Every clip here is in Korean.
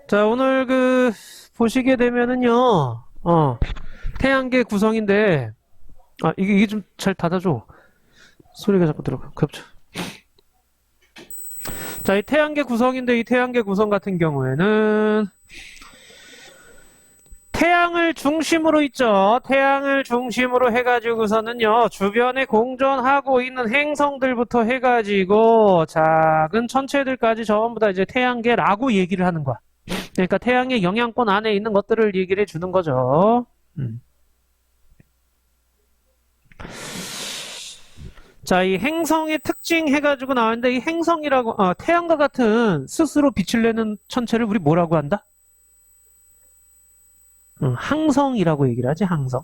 자, 오늘 보시게 되면은요, 태양계 구성인데, 이게 좀 잘 닫아줘. 소리가 자꾸 들어가. 그렇죠. 자, 이 태양계 구성인데, 이 태양계 구성 같은 경우에는, 태양을 중심으로 있죠. 태양을 중심으로 해가지고서는요, 주변에 공전하고 있는 행성들부터 해가지고, 작은 천체들까지 전부 다 이제 태양계라고 얘기를 하는 거야. 그러니까 태양의 영향권 안에 있는 것들을 얘기를 해주는 거죠. 자, 이 행성의 특징 해가지고 나왔는데, 이 행성이라고, 태양과 같은 스스로 빛을 내는 천체를 우리 뭐라고 한다? 항성이라고 얘기를 하지, 항성.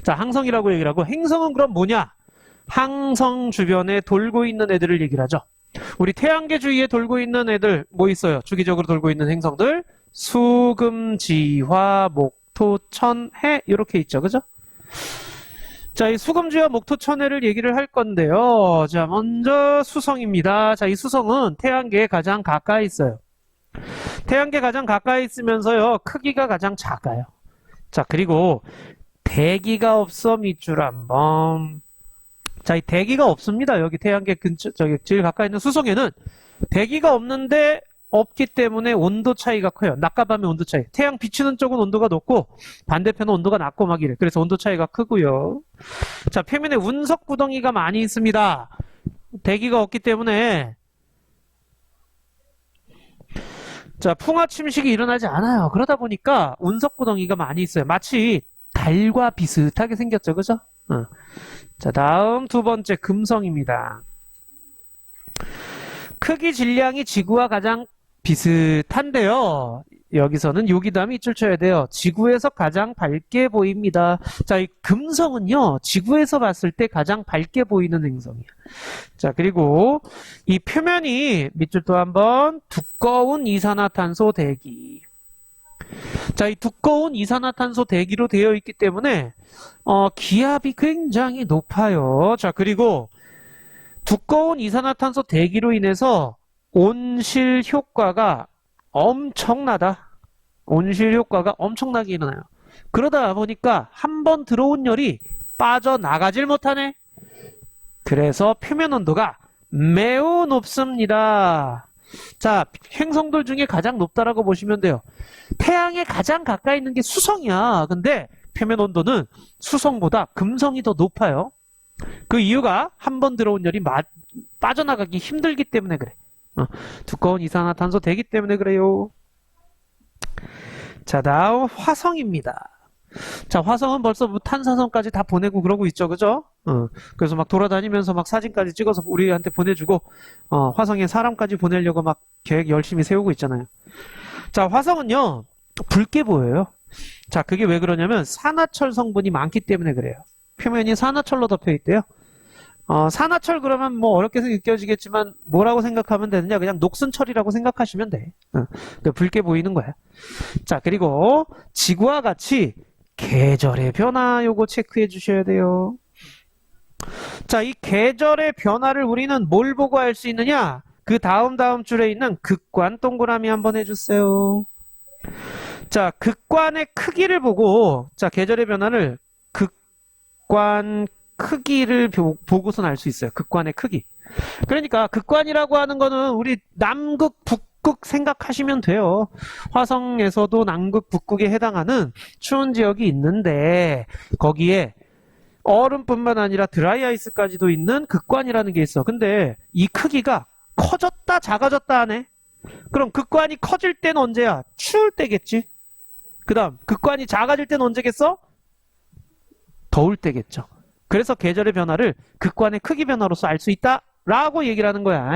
자, 항성이라고 얘기를 하고, 행성은 그럼 뭐냐? 항성 주변에 돌고 있는 애들을 얘기를 하죠. 우리 태양계 주위에 돌고 있는 애들, 뭐 있어요? 주기적으로 돌고 있는 행성들? 수금, 지화, 목토, 천, 해, 이렇게 있죠. 그죠? 자, 이 수금지와 목토천해를 얘기를 할 건데요. 자, 먼저 수성입니다. 자, 이 수성은 태양계에 가장 가까이 있어요. 태양계 가장 가까이 있으면서요, 크기가 가장 작아요. 자, 그리고 대기가 없어 밑줄 한번. 자, 이 대기가 없습니다. 여기 태양계 근처, 저기 제일 가까이 있는 수성에는 대기가 없는데 없기 때문에 온도 차이가 커요. 낮과 밤의 온도 차이. 태양 비추는 쪽은 온도가 높고 반대편은 온도가 낮고 막 이래. 그래서 온도 차이가 크고요. 자, 표면에 운석 구덩이가 많이 있습니다. 대기가 없기 때문에 자, 풍화 침식이 일어나지 않아요. 그러다 보니까 운석 구덩이가 많이 있어요. 마치 달과 비슷하게 생겼죠. 그죠? 자, 다음 두 번째 금성입니다. 크기 질량이 지구와 가장 비슷한데요. 여기서는 여기다 밑줄 쳐야 돼요. 지구에서 가장 밝게 보입니다. 자, 이 금성은요, 지구에서 봤을 때 가장 밝게 보이는 행성이야. 자, 그리고 이 표면이 밑줄 또 한번 두꺼운 이산화탄소 대기. 자, 이 두꺼운 이산화탄소 대기로 되어 있기 때문에 기압이 굉장히 높아요. 자, 그리고 두꺼운 이산화탄소 대기로 인해서 온실 효과가 엄청나다. 온실 효과가 엄청나게 일어나요. 그러다 보니까 한 번 들어온 열이 빠져나가질 못하네. 그래서 표면 온도가 매우 높습니다. 자, 행성들 중에 가장 높다라고 보시면 돼요. 태양에 가장 가까이 있는 게 수성이야. 근데 표면 온도는 수성보다 금성이 더 높아요. 그 이유가 한 번 들어온 열이 빠져나가기 힘들기 때문에 그래. 두꺼운 이산화탄소 대기 때문에 그래요. 자, 다음 화성입니다. 자, 화성은 벌써 뭐 탄사선까지 다 보내고 그러고 있죠. 그죠? 그래서 막 돌아다니면서 막 사진까지 찍어서 우리한테 보내주고, 화성에 사람까지 보내려고 막 계획 열심히 세우고 있잖아요. 자, 화성은요, 붉게 보여요. 자, 그게 왜 그러냐면 산화철 성분이 많기 때문에 그래요. 표면이 산화철로 덮여 있대요. 산화철 그러면 뭐 어렵게 느껴지겠지만 뭐라고 생각하면 되느냐? 그냥 녹슨철이라고 생각하시면 돼. 붉게 보이는 거야. 자, 그리고 지구와 같이 계절의 변화 요거 체크해 주셔야 돼요. 자, 이 계절의 변화를 우리는 뭘 보고 알 수 있느냐? 그 다음 줄에 있는 극관 동그라미 한번 해주세요. 자, 극관의 크기를 보고, 자, 계절의 변화를 극관 크기를 보고선 알 수 있어요. 극관의 크기. 그러니까 극관이라고 하는 거는 우리 남극, 북극 생각하시면 돼요. 화성에서도 남극, 북극에 해당하는 추운 지역이 있는데 거기에 얼음뿐만 아니라 드라이아이스까지도 있는 극관이라는 게 있어. 근데 이 크기가 커졌다 작아졌다 하네. 그럼 극관이 커질 때는 언제야? 추울 때겠지. 그 다음 극관이 작아질 때는 언제겠어? 더울 때겠죠. 그래서 계절의 변화를 극관의 크기 변화로서 알 수 있다 라고 얘기를 하는 거야.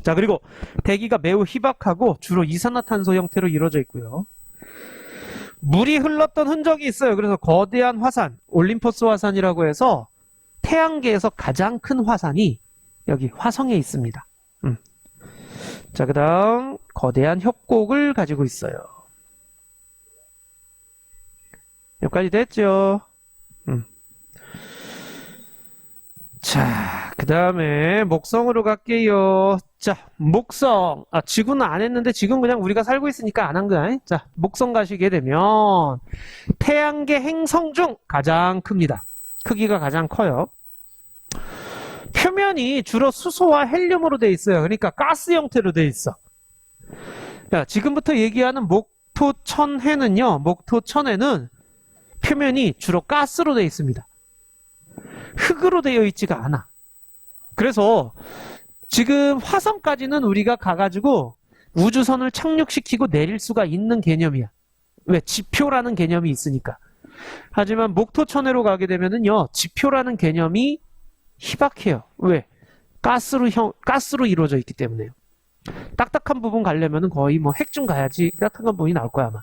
자, 그리고 대기가 매우 희박하고 주로 이산화탄소 형태로 이루어져 있고요. 물이 흘렀던 흔적이 있어요. 그래서 거대한 화산, 올림포스 화산이라고 해서 태양계에서 가장 큰 화산이 여기 화성에 있습니다. 자, 그 다음 거대한 협곡을 가지고 있어요. 여기까지 됐죠? 자, 그 다음에 목성으로 갈게요. 자, 목성. 지구는 안 했는데 지금 그냥 우리가 살고 있으니까 안 한 거야. 자, 목성 가시게 되면 태양계 행성 중 가장 큽니다. 크기가 가장 커요. 표면이 주로 수소와 헬륨으로 돼 있어요. 그러니까 가스 형태로 돼 있어. 야, 지금부터 얘기하는 목토천해는요. 목토천해는 표면이 주로 가스로 돼 있습니다. 흙으로 되어 있지가 않아. 그래서 지금 화성까지는 우리가 가가지고 우주선을 착륙시키고 내릴 수가 있는 개념이야. 왜? 지표라는 개념이 있으니까. 하지만 목토천해로 가게 되면은요, 지표라는 개념이 희박해요. 왜? 가스로 이루어져 있기 때문에요. 딱딱한 부분 가려면은 거의 뭐 핵좀 가야지 딱딱한 부분이 나올 거야, 아마.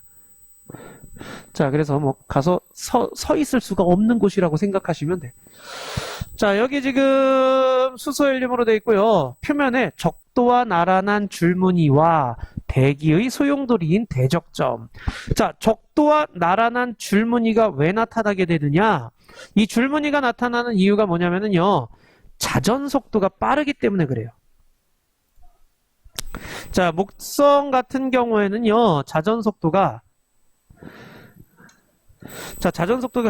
자, 그래서 뭐 가서 서 있을 수가 없는 곳이라고 생각하시면 돼. 자, 여기 지금 수소헬륨으로 되어 있고요. 표면에 적도와 나란한 줄무늬와 대기의 소용돌이인 대적점. 자, 적도와 나란한 줄무늬가 왜 나타나게 되느냐? 이 줄무늬가 나타나는 이유가 뭐냐면은요. 자전 속도가 빠르기 때문에 그래요. 자, 목성 같은 경우에는요. 자전 속도가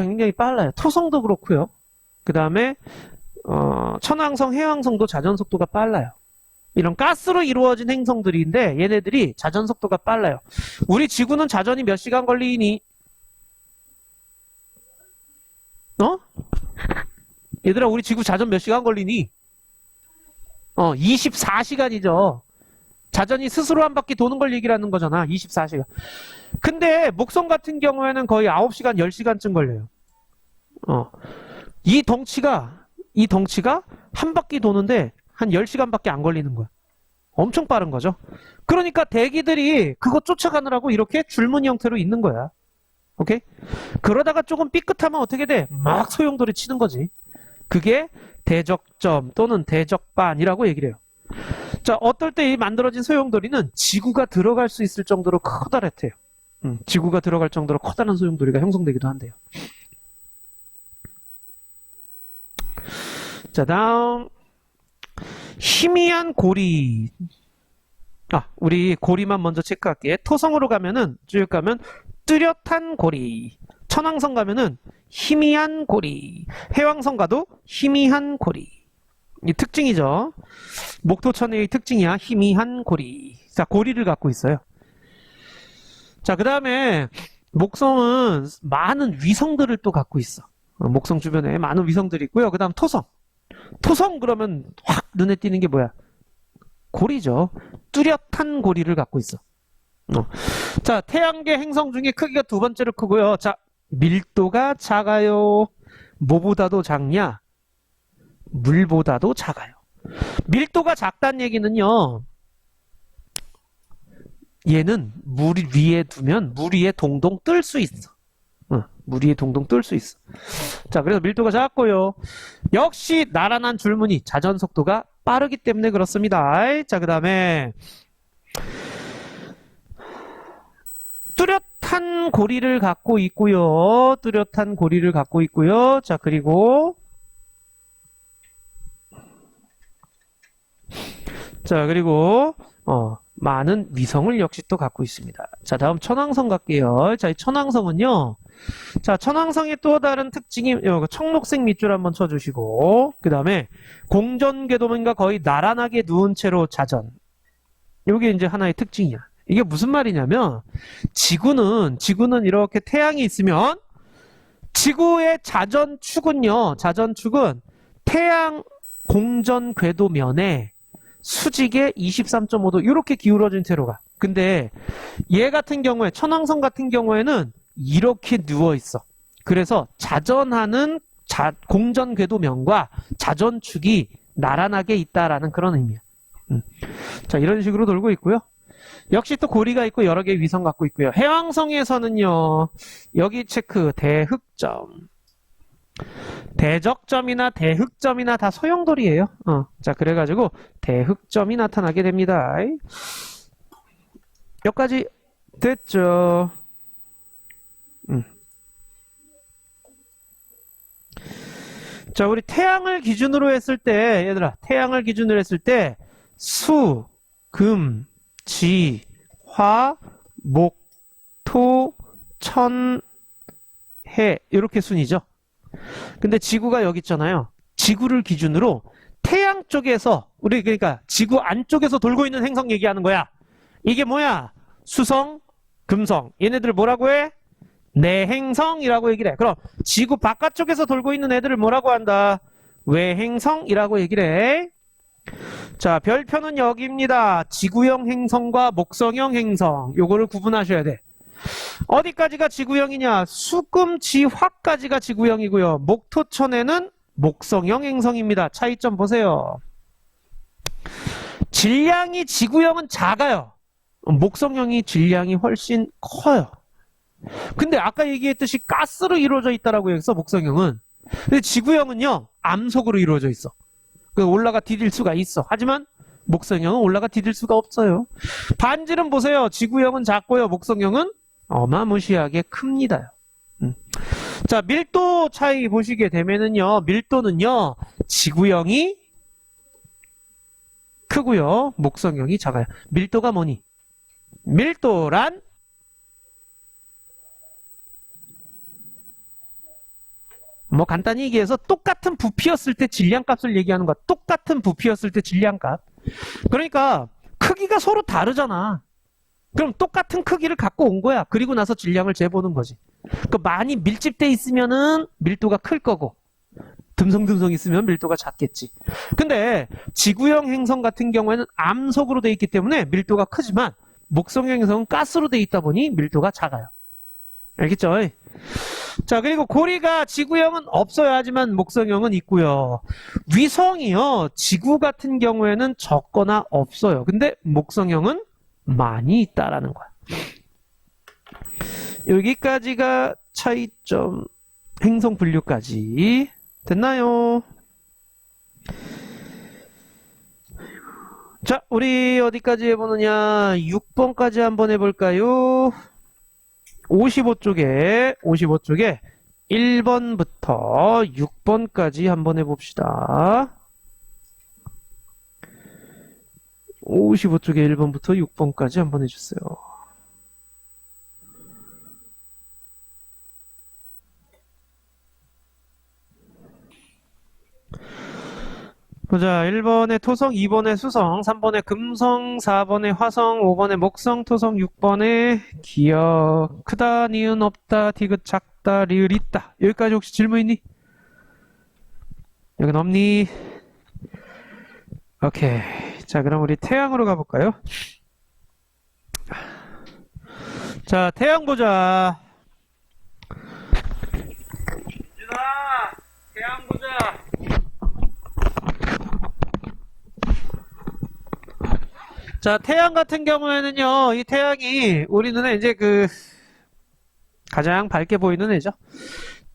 굉장히 빨라요. 토성도 그렇고요. 그 다음에 천왕성, 해왕성도 자전 속도가 빨라요. 이런 가스로 이루어진 행성들인데 얘네들이 자전 속도가 빨라요. 우리 지구는 자전이 몇 시간 걸리니? 얘들아, 우리 지구 자전 몇 시간 걸리니? 24시간이죠. 자전이 스스로 한 바퀴 도는 걸 얘기하는 거잖아. 24시간. 근데 목성 같은 경우에는 거의 9시간, 10시간쯤 걸려요. 이 덩치가 한 바퀴 도는데 한 10시간밖에 안 걸리는 거야. 엄청 빠른 거죠. 그러니까 대기들이 그거 쫓아가느라고 이렇게 줄무늬 형태로 있는 거야. 오케이? 그러다가 조금 삐끗하면 어떻게 돼? 막 소용돌이 치는 거지. 그게 대적점 또는 대적반이라고 얘기를 해요. 자, 어떨 때 이 만들어진 소용돌이는 지구가 들어갈 수 있을 정도로 커다랗대요. 지구가 들어갈 정도로 커다란 소용돌이가 형성되기도 한대요. 자, 다음 희미한 고리. 우리 고리만 먼저 체크할게. 토성으로 가면은 쭉 가면 뚜렷한 고리. 천왕성 가면은 희미한 고리. 해왕성 가도 희미한 고리. 이 특징이죠. 목토천해의 특징이야. 희미한 고리. 자, 고리를 갖고 있어요. 자, 그 다음에 목성은 많은 위성들을 또 갖고 있어. 목성 주변에 많은 위성들이 있고요. 그 다음 토성. 토성 그러면 확 눈에 띄는 게 뭐야? 고리죠. 뚜렷한 고리를 갖고 있어. 자, 태양계 행성 중에 크기가 두 번째로 크고요. 자, 밀도가 작아요. 뭐보다도 작냐? 물보다도 작아요. 밀도가 작다는 얘기는요. 얘는 물 위에 두면 물 위에 동동 뜰 수 있어. 물 위에 동동 뜰 수 있어. 자, 그래서 밀도가 작고요. 역시 나란한 줄무늬, 자전 속도가 빠르기 때문에 그렇습니다. 자, 그 다음에 뚜렷한 고리를 갖고 있고요. 뚜렷한 고리를 갖고 있고요. 자, 그리고 많은 위성을 역시 또 갖고 있습니다. 자, 다음 천왕성 갈게요. 자, 이 천왕성은요. 자, 천왕성의 또 다른 특징이 청록색 밑줄 한번 쳐주시고, 그 다음에 공전궤도면과 거의 나란하게 누운 채로 자전. 이게 이제 하나의 특징이야. 이게 무슨 말이냐면, 지구는 이렇게 태양이 있으면, 지구의 자전축은요, 자전축은 태양 공전궤도면에 수직에 23.5도 이렇게 기울어진 채로 가. 근데 얘 같은 경우에 천왕성 같은 경우에는 이렇게 누워 있어. 그래서 자전하는 공전궤도면과 자전축이 나란하게 있다라는 그런 의미야. 자, 이런 식으로 돌고 있고요. 역시 또 고리가 있고 여러 개의 위성 갖고 있고요. 해왕성에서는요. 여기 체크 대흑점. 대적점이나 대흑점이나 다 소용돌이에요. 자, 그래가지고 대흑점이 나타나게 됩니다. 여기까지 됐죠. 자, 우리 태양을 기준으로 했을 때, 얘들아, 태양을 기준으로 했을 때 수, 금, 지, 화, 목, 토, 천, 해 이렇게 순이죠. 근데 지구가 여기 있잖아요. 지구를 기준으로 태양 쪽에서 우리 그러니까 지구 안쪽에서 돌고 있는 행성 얘기하는 거야. 이게 뭐야? 수성, 금성. 얘네들 뭐라고 해? 내행성이라고 얘기를 해. 그럼 지구 바깥쪽에서 돌고 있는 애들을 뭐라고 한다? 외행성이라고 얘기를 해. 자, 별표는 여기입니다. 지구형 행성과 목성형 행성. 요거를 구분하셔야 돼. 어디까지가 지구형이냐? 수금지화까지가 지구형이고요. 목토천에는 목성형 행성입니다. 차이점 보세요. 질량이 지구형은 작아요. 목성형이 질량이 훨씬 커요. 근데 아까 얘기했듯이 가스로 이루어져 있다라고 해서 목성형은. 근데 지구형은요, 암석으로 이루어져 있어. 올라가 디딜 수가 있어. 하지만 목성형은 올라가 디딜 수가 없어요. 반지름 보세요. 지구형은 작고요. 목성형은 어마무시하게 큽니다. 자, 밀도 차이 보시게 되면은요, 밀도는요, 지구형이 크고요, 목성형이 작아요. 밀도가 뭐니? 밀도란 뭐 간단히 얘기해서 똑같은 부피였을 때 질량값을 얘기하는 거야. 똑같은 부피였을 때 질량값. 그러니까 크기가 서로 다르잖아. 그럼 똑같은 크기를 갖고 온 거야. 그리고 나서 질량을 재보는 거지. 그러니까 많이 밀집돼 있으면은 밀도가 클 거고 듬성듬성 있으면 밀도가 작겠지. 근데 지구형 행성 같은 경우에는 암석으로 돼 있기 때문에 밀도가 크지만 목성형 행성은 가스로 돼 있다 보니 밀도가 작아요. 알겠죠? 자, 그리고 고리가 지구형은 없어야 하지만 목성형은 있고요. 위성이요. 지구 같은 경우에는 적거나 없어요. 근데 목성형은 많이 있다라는 거야. 여기까지가 차이점 행성 분류까지 됐나요? 자, 우리 어디까지 해보느냐? 6번까지 한번 해볼까요? 55쪽에 1번부터 6번까지 한번 해봅시다. 55쪽에 1번부터 6번까지 한번 해주세요. 보자. 1번에 토성, 2번에 수성, 3번에 금성, 4번에 화성, 5번에 목성, 토성, 6번에 기억. 크다, 니은 없다, 디귿 작다, 리을 있다. 여기까지 혹시 질문 있니? 여긴 없니? 오케이. 자, 그럼 우리 태양으로 가볼까요? 자, 태양 보자. 유진아, 태양 보자. 자, 태양 같은 경우에는요, 이 태양이 우리 눈에 이제 가장 밝게 보이는 애죠.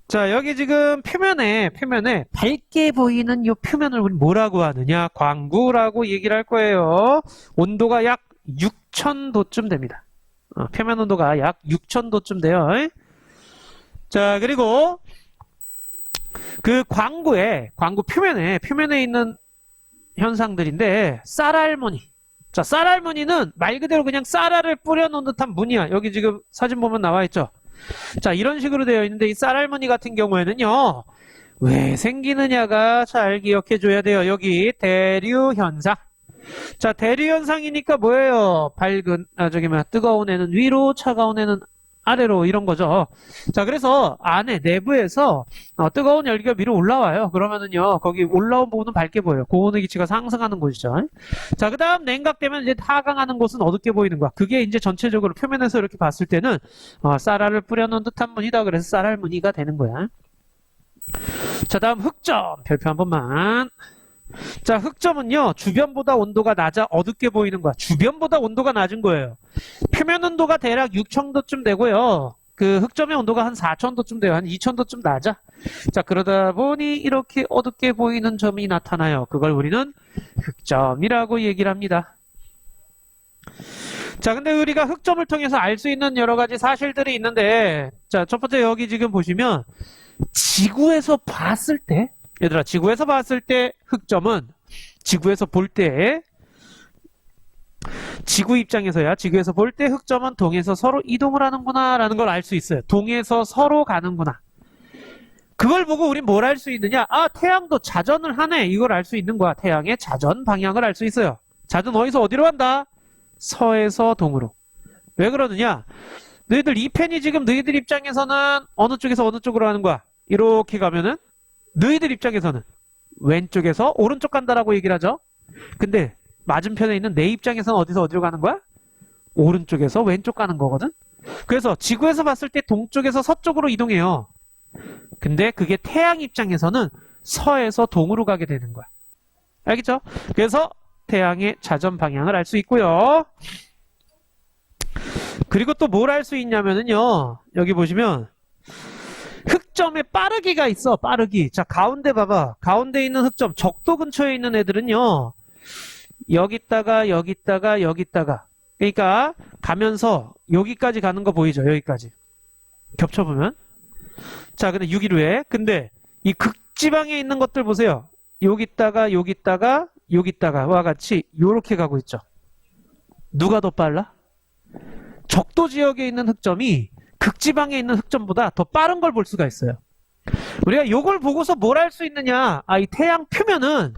자, 여기 지금 표면에 밝게 보이는 이 표면을 우리 뭐라고 하느냐? 광구라고 얘기를 할 거예요. 온도가 약 6000도쯤 됩니다. 표면 온도가 약 6000도쯤 돼요. 자, 그리고 광구 표면에 있는 현상들인데, 쌀알무늬. 자, 쌀알무늬는 말 그대로 그냥 쌀알을 뿌려놓은 듯한 무늬야. 여기 지금 사진 보면 나와 있죠. 자, 이런 식으로 되어 있는데 이 쌀알무늬 같은 경우에는요, 왜 생기느냐가 잘 기억해 줘야 돼요. 여기 대류현상. 자, 대류현상이니까 뭐예요? 뜨거운 애는 위로, 차가운 애는 아래로, 이런 거죠. 자, 그래서 내부에서 뜨거운 열기가 위로 올라와요. 그러면은요, 거기 올라온 부분은 밝게 보여요. 고온의 기치가 상승하는 곳이죠. 자, 그 다음 냉각되면 이제 하강하는 곳은 어둡게 보이는 거야. 그게 이제 전체적으로 표면에서 이렇게 봤을 때는 쌀알을 뿌려놓은 듯한 무늬다. 그래서 쌀알 무늬가 되는 거야. 자, 다음 흑점 별표 한 번만. 자, 흑점은요, 주변보다 온도가 낮아 어둡게 보이는 거야. 주변보다 온도가 낮은 거예요. 표면 온도가 대략 6000도쯤 되고요. 그 흑점의 온도가 한 4000도쯤 돼요. 한 2000도쯤 낮아. 자, 그러다 보니 이렇게 어둡게 보이는 점이 나타나요. 그걸 우리는 흑점이라고 얘기를 합니다. 자, 근데 우리가 흑점을 통해서 알 수 있는 여러 가지 사실들이 있는데, 자, 첫 번째 여기 지금 보시면 지구에서 봤을 때, 얘들아, 지구에서 봤을 때 흑점은 지구에서 볼 때 지구 입장에서야, 지구에서 볼 때 흑점은 동에서 서로 이동을 하는구나 라는 걸 알 수 있어요. 동에서 서로 가는구나. 그걸 보고 우린 뭘 알 수 있느냐? 아, 태양도 자전을 하네. 이걸 알 수 있는 거야. 태양의 자전 방향을 알 수 있어요. 자전 어디서 어디로 간다? 서에서 동으로. 왜 그러느냐? 너희들 이 펜이 지금 너희들 입장에서는 어느 쪽에서 어느 쪽으로 가는 거야? 이렇게 가면은 너희들 입장에서는 왼쪽에서 오른쪽 간다라고 얘기를 하죠. 근데 맞은편에 있는 내 입장에서는 어디서 어디로 가는 거야? 오른쪽에서 왼쪽 가는 거거든. 그래서 지구에서 봤을 때 동쪽에서 서쪽으로 이동해요. 근데 그게 태양 입장에서는 서에서 동으로 가게 되는 거야. 알겠죠? 그래서 태양의 자전 방향을 알 수 있고요. 그리고 또 뭘 알 수 있냐면은요. 여기 보시면 흑점에 빠르기가 있어. 빠르기. 자, 가운데 봐봐. 가운데 있는 흑점, 적도 근처에 있는 애들은요. 여기 있다가 여기 있다가 여기 있다가. 그러니까 가면서 여기까지 가는 거 보이죠? 여기까지. 겹쳐보면. 자, 근데 6일후에. 근데 이 극지방에 있는 것들 보세요. 여기 있다가 여기 있다가 여기 있다가와 같이 요렇게 가고 있죠. 누가 더 빨라? 적도 지역에 있는 흑점이 극지방에 있는 흑점보다 더 빠른 걸 볼 수가 있어요. 우리가 요걸 보고서 뭘 알 수 있느냐? 아, 이 태양 표면은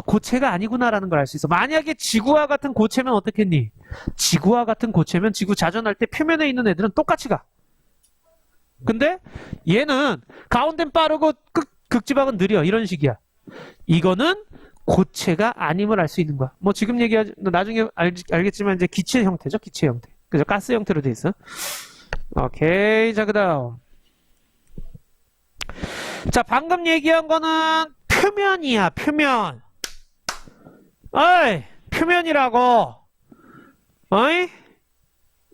고체가 아니구나라는 걸 알 수 있어. 만약에 지구와 같은 고체면 어떻겠니? 지구와 같은 고체면 지구 자전할 때 표면에 있는 애들은 똑같이 가. 근데 얘는 가운데는 빠르고 극지방은 느려. 이런 식이야. 이거는 고체가 아님을 알 수 있는 거야. 뭐 지금 얘기하지, 나중에 알겠지만 이제 기체 형태죠. 기체 형태. 그죠? 가스 형태로 돼 있어. 오케이. 자, 그 다음. 자, 방금 얘기한 거는 표면이야. 표면. 어이, 표면이라고. 어이?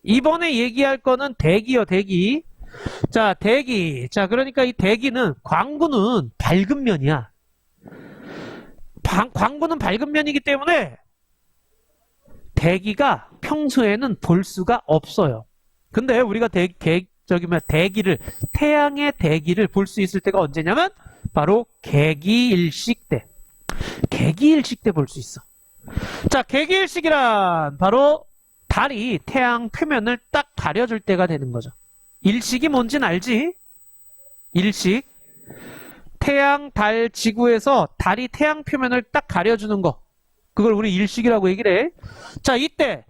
이번에 얘기할 거는 대기요. 대기. 자, 대기. 자, 그러니까 이 대기는, 광구는 밝은 면이야. 광구는 밝은 면이기 때문에 대기가 평소에는 볼 수가 없어요. 근데 우리가 대기를, 태양의 대기를 볼 수 있을 때가 언제냐면 바로 개기일식 때. 개기일식 때 볼 수 있어. 자, 개기일식이란 바로 달이 태양 표면을 딱 가려줄 때가 되는 거죠. 일식이 뭔진 알지? 일식. 태양, 달, 지구에서 달이 태양 표면을 딱 가려주는 거. 그걸 우리 일식이라고 얘기를 해. 자, 이때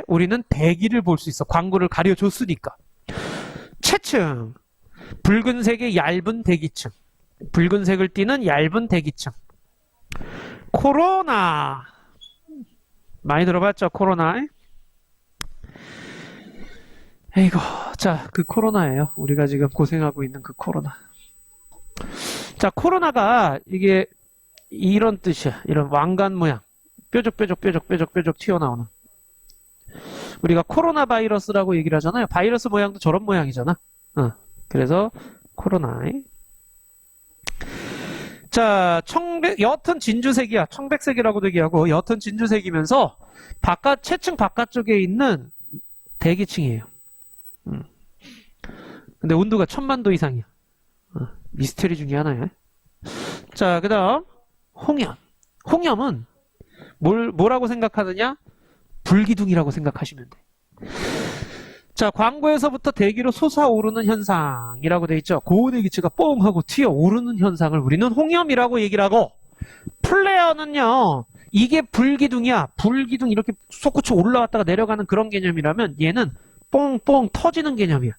우리는 대기를 볼 수 있어. 광구를 가려줬으니까. 체층. 붉은색의 얇은 대기층. 붉은색을 띠는 얇은 대기층. 코로나. 많이 들어봤죠? 코로나. 에이고. 자, 그 코로나예요. 우리가 지금 고생하고 있는 그 코로나. 자, 코로나가 이게 이런 뜻이야. 이런 왕관 모양. 뾰족 튀어나오는. 우리가 코로나 바이러스라고 얘기를 하잖아요. 바이러스 모양도 저런 모양이잖아. 그래서 코로나. 자, 옅은 진주색이야. 청백색이라고도 얘기하고 옅은 진주색이면서 체층 바깥쪽에 있는 대기층이에요. 근데 온도가 1000만 도 이상이야. 미스테리 중에 하나야. 자, 그 다음 홍염. 홍염은 뭐라고 생각하느냐? 불기둥이라고 생각하시면 돼. 자, 광구에서부터 대기로 솟아오르는 현상이라고 돼 있죠. 고온의 기체가 뽕 하고 튀어오르는 현상을 우리는 홍염이라고 얘기를 하고, 플레어는요, 이게 불기둥이야. 불기둥 이렇게 솟구쳐 올라왔다가 내려가는 그런 개념이라면 얘는 뽕뽕 터지는 개념이야.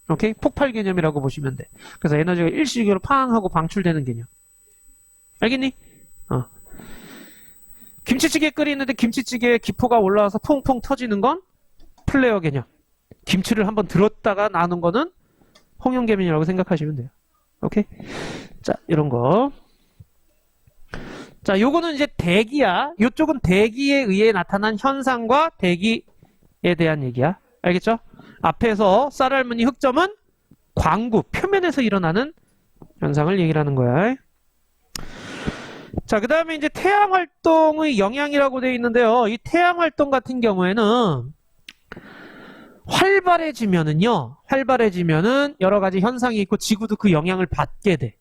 오케이? 폭발 개념이라고 보시면 돼. 그래서 에너지가 일시적으로 팡 하고 방출되는 개념. 알겠니? 김치찌개 끓이는데 김치찌개에 기포가 올라와서 퐁퐁 터지는 건 플레어 개념. 김치를 한번 들었다가 나눈 거는 홍염 개념이라고 생각하시면 돼요. 오케이? 자, 이런 거. 자, 요거는 이제 대기야. 요쪽은 대기에 의해 나타난 현상과 대기에 대한 얘기야. 알겠죠? 앞에서 쌀알무늬 흑점은 광구, 표면에서 일어나는 현상을 얘기를 하는 거야. 자, 그 다음에 이제 태양 활동의 영향이라고 되어 있는데요. 이 태양 활동 같은 경우에는 활발해지면은 여러 가지 현상이 있고 지구도 그 영향을 받게 돼.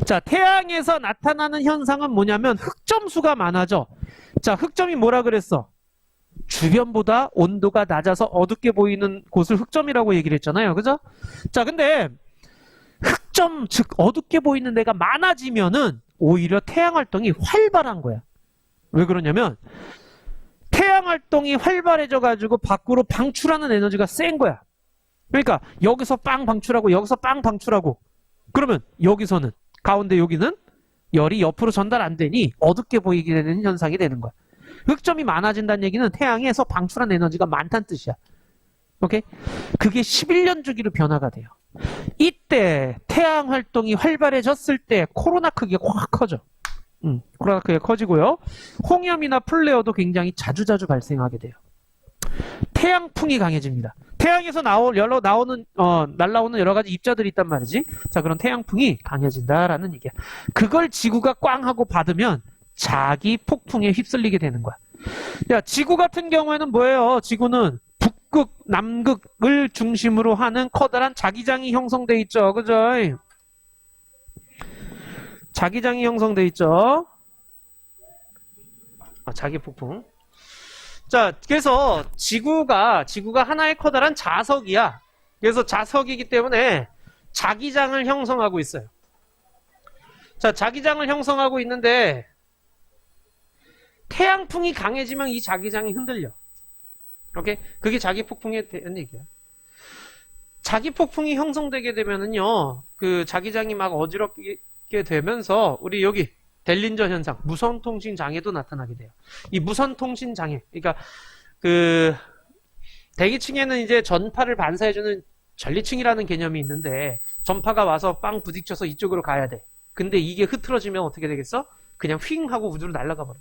자, 태양에서 나타나는 현상은 뭐냐면 흑점 수가 많아져. 자, 흑점이 뭐라 그랬어? 주변보다 온도가 낮아서 어둡게 보이는 곳을 흑점이라고 얘기를 했잖아요. 그죠? 자, 근데 흑점, 즉 어둡게 보이는 데가 많아지면은 오히려 태양 활동이 활발한 거야. 왜 그러냐면 태양 활동이 활발해져 가지고 밖으로 방출하는 에너지가 센 거야. 그러니까 여기서 빵 방출하고 여기서 빵 방출하고 그러면 여기서는 가운데 여기는 열이 옆으로 전달 안 되니 어둡게 보이게 되는 현상이 되는 거야. 흑점이 많아진다는 얘기는 태양에서 방출한 에너지가 많다는 뜻이야. 오케이? 그게 11년 주기로 변화가 돼요. 이때 태양 활동이 활발해졌을 때 코로나 크기가 확 커져. 코로나 크기가 커지고요. 홍염이나 플레어도 굉장히 자주자주 발생하게 돼요. 태양풍이 강해집니다. 태양에서 날라오는 여러 가지 입자들이 있단 말이지. 자, 그런 태양풍이 강해진다라는 얘기야. 그걸 지구가 꽝 하고 받으면 자기 폭풍에 휩쓸리게 되는 거야. 야, 지구 같은 경우에는 뭐예요? 지구는 북극, 남극을 중심으로 하는 커다란 자기장이 형성돼 있죠. 그죠? 자기장이 형성돼 있죠. 자기 폭풍. 자, 그래서 지구가 하나의 커다란 자석이야. 그래서 자석이기 때문에 자기장을 형성하고 있어요. 자, 자기장을 형성하고 있는데 태양풍이 강해지면 이 자기장이 흔들려. 오케이? 그게 자기 폭풍에 대한 얘기야. 자기 폭풍이 형성되게 되면은요, 그 자기장이 막 어지럽게 되면서 우리 여기 델린저 현상, 무선통신 장애도 나타나게 돼요. 이 무선통신 장애, 그러니까 그 대기층에는 이제 전파를 반사해주는 전리층이라는 개념이 있는데 전파가 와서 빵 부딪혀서 이쪽으로 가야 돼. 근데 이게 흐트러지면 어떻게 되겠어? 그냥 휙 하고 우주로 날아가 버려.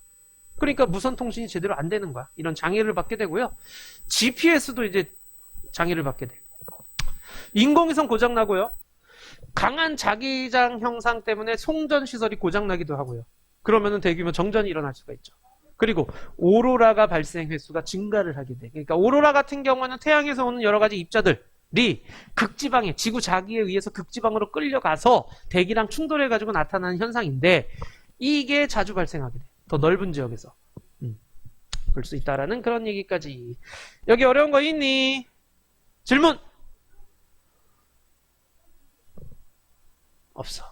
그러니까 무선통신이 제대로 안 되는 거야. 이런 장애를 받게 되고요. GPS도 이제 장애를 받게 돼. 인공위성 고장 나고요. 강한 자기장 형상 때문에 송전 시설이 고장 나기도 하고요. 그러면은 대규모 정전이 일어날 수가 있죠. 그리고 오로라가 발생 횟수가 증가를 하게 돼. 그러니까 오로라 같은 경우는 태양에서 오는 여러 가지 입자들이 극지방에 지구 자기에 의해서 극지방으로 끌려가서 대기랑 충돌해 가지고 나타나는 현상인데 이게 자주 발생하게 돼. 더 넓은 지역에서 볼 수 있다라는 그런 얘기까지. 여기 어려운 거 있니? 질문. 없어.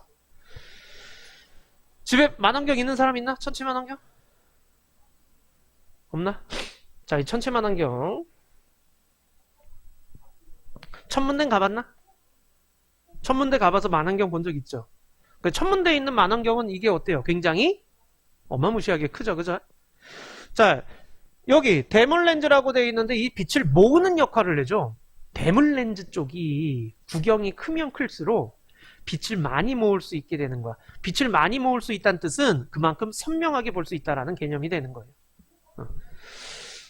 집에 만원경 있는 사람 있나? 천체만원경? 없나? 자, 이 천체만원경 천문대 가봤나? 천문대 가봐서 만원경 본 적 있죠? 그 천문대에 있는 만원경은 이게 어때요? 굉장히 어마무시하게 크죠, 그죠? 자, 여기 대물 렌즈라고 되어 있는데 이 빛을 모으는 역할을 해줘. 대물 렌즈 쪽이 구경이 크면 클수록 빛을 많이 모을 수 있게 되는 거야. 빛을 많이 모을 수 있다는 뜻은 그만큼 선명하게 볼 수 있다는 개념이 되는 거예요.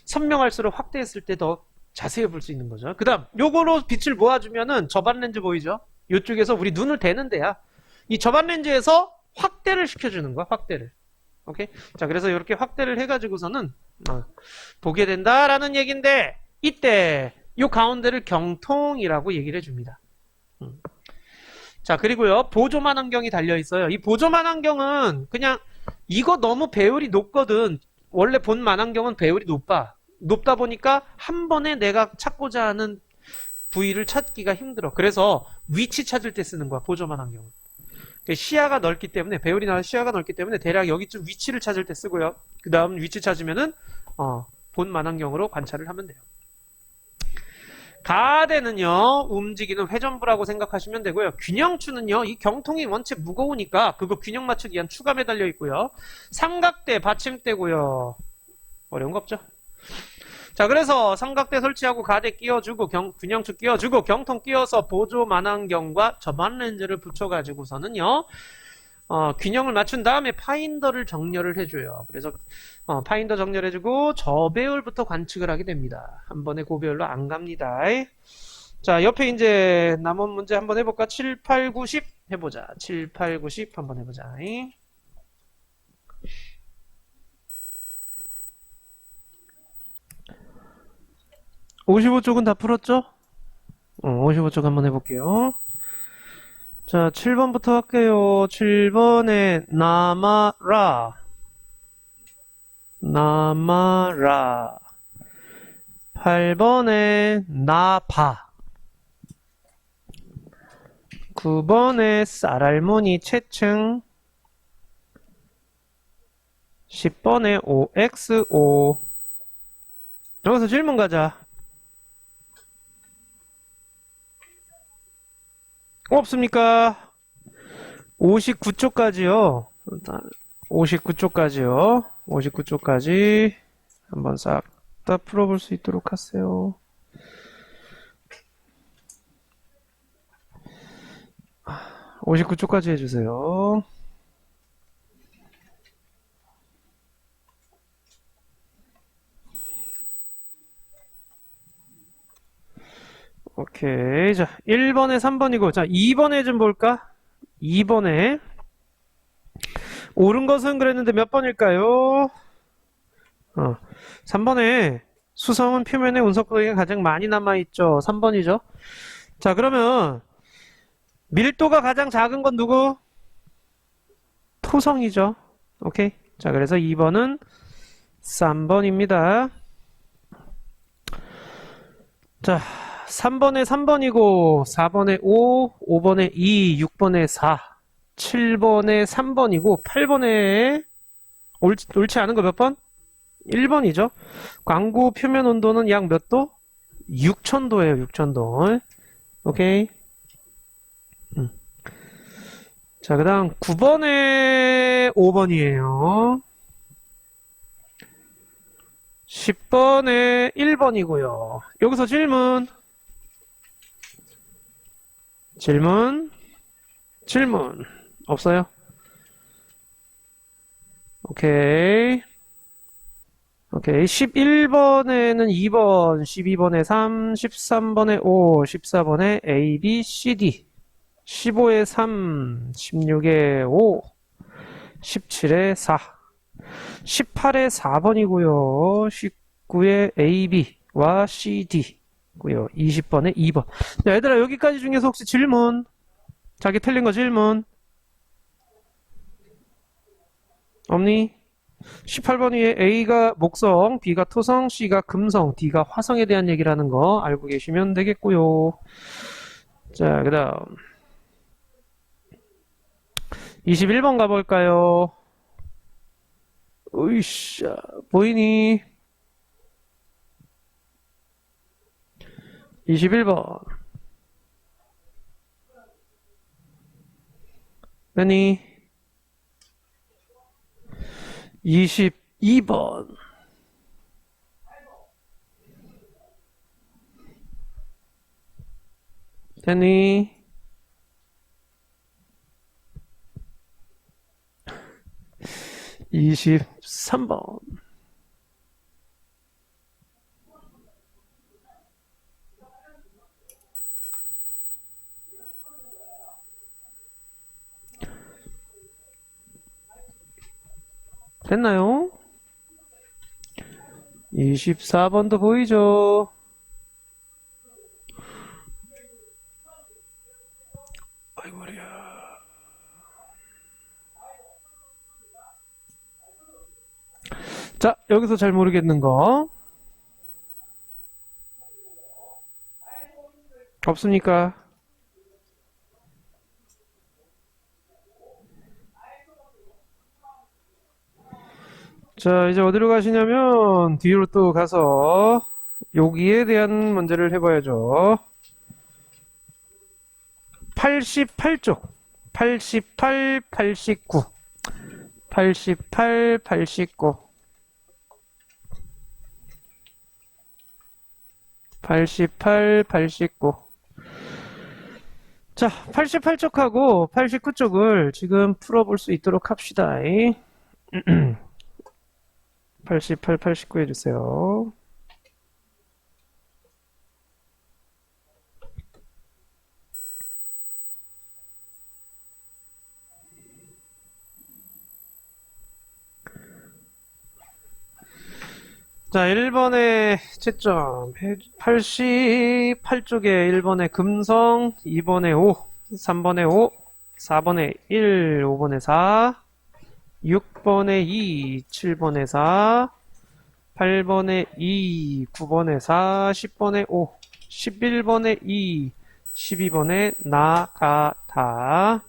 선명할수록 확대했을 때 더 자세히 볼 수 있는 거죠. 그 다음 요거로 빛을 모아주면은 저반 렌즈 보이죠? 이쪽에서 우리 눈을 대는 데야. 이 저반 렌즈에서 확대를 시켜주는 거야. 확대를. 오케이? 자, 그래서 이렇게 확대를 해가지고서는 보게 된다라는 얘기인데 이때 요 가운데를 경통이라고 얘기를 해줍니다. 자, 그리고요, 보조만 환경이 달려있어요. 이 보조만 환경은 그냥 이거 너무 배율이 높거든. 원래 본 만환경은 배율이 높다 보니까 한 번에 내가 찾고자 하는 부위를 찾기가 힘들어. 그래서 위치 찾을 때 쓰는 거야, 보조만 환경은. 시야가 넓기 때문에, 배율이 나와 시야가 넓기 때문에 대략 여기쯤 위치를 찾을 때 쓰고요. 그 다음 위치 찾으면은 본 만환경으로 관찰을 하면 돼요. 가대는요, 움직이는 회전부라고 생각하시면 되고요. 균형추는요, 이 경통이 원체 무거우니까 그거 균형 맞추기 위한 추가 매달려 있고요. 삼각대, 받침대고요. 어려운 거 없죠? 자, 그래서 삼각대 설치하고 가대 끼워주고 균형추 끼워주고 경통 끼워서 보조 만환경과 저반 렌즈를 붙여가지고서는요, 균형을 맞춘 다음에 파인더를 정렬을 해줘요. 그래서 파인더 정렬해주고 저배율부터 관측을 하게 됩니다. 한 번에 고배율로 안 갑니다. 자, 옆에 이제 남은 문제 한번 해볼까? 7, 8, 9, 10 해보자. 7, 8, 9, 10 한번 해보자. 55쪽은 다 풀었죠? 55쪽 한번 해볼게요. 자, 7번부터 할게요. 7번에 남아라. 8번에 나바, 9번에 쌀할머니 채층, 10번에 OXO. 여기서 질문 가자. 없습니까? 59쪽까지요. 59쪽까지요. 59쪽까지 한번 싹 다 풀어볼 수 있도록 하세요. 아, 59쪽까지 해주세요. 오케이. 자, 1번에 3번이고, 자, 2번에 좀 볼까? 2번에. 옳은 것은 그랬는데 몇 번일까요? 3번에 수성은 표면의 운석도가 가장 많이 남아있죠. 3번이죠. 자, 그러면 밀도가 가장 작은 건 누구? 토성이죠. 오케이. 자, 그래서 2번은 3번입니다. 자, 3번에 3번이고, 4번에 5, 5번에 2, 6번에 4, 7번에 3번이고, 8번에 옳지 않은 거 몇 번? 1번이죠. 광구 표면 온도는 약 몇 도? 6000도예요, 6000도. 오케이. 자, 그 다음 9번에 5번이에요. 10번에 1번이고요. 여기서 질문. 없어요? 오케이. 11번에는 2번, 12번에 3, 13번에 5, 14번에 A, B, C, D, 15에 3, 16에 5, 17에 4, 18에 4번이고요. 19에 A, B와 C, D고요. 20번에 2번. 자, 얘들아, 여기까지 중에서 혹시 질문? 자기 틀린 거 질문? 없니? 18번 위에 A가 목성, B가 토성, C가 금성, D가 화성에 대한 얘기라는 거 알고 계시면 되겠고요. 자, 그 다음 21번 가볼까요? 으이씨, 보이니? 21번 되니? 22번 되니? 23번 됐나요? 24번도 보이죠? 아이고야. 자, 여기서 잘 모르겠는 거 없습니까? 자, 이제 어디로 가시냐면 뒤로 또 가서 여기에 대한 문제를 해봐야죠. 88쪽 88, 89 88, 89 88, 89 자, 88쪽하고 89쪽을 지금 풀어볼 수 있도록 합시다. 88, 89 해주세요. 자, 1번의 채점 88쪽에 1번에 금성, 2번에 5, 3번에 5, 4번에 1, 5번에 4, 6번에 2, 7번에 4, 8번에 2, 9번에 4, 10번에 5, 11번에 2, 12번에 나가다.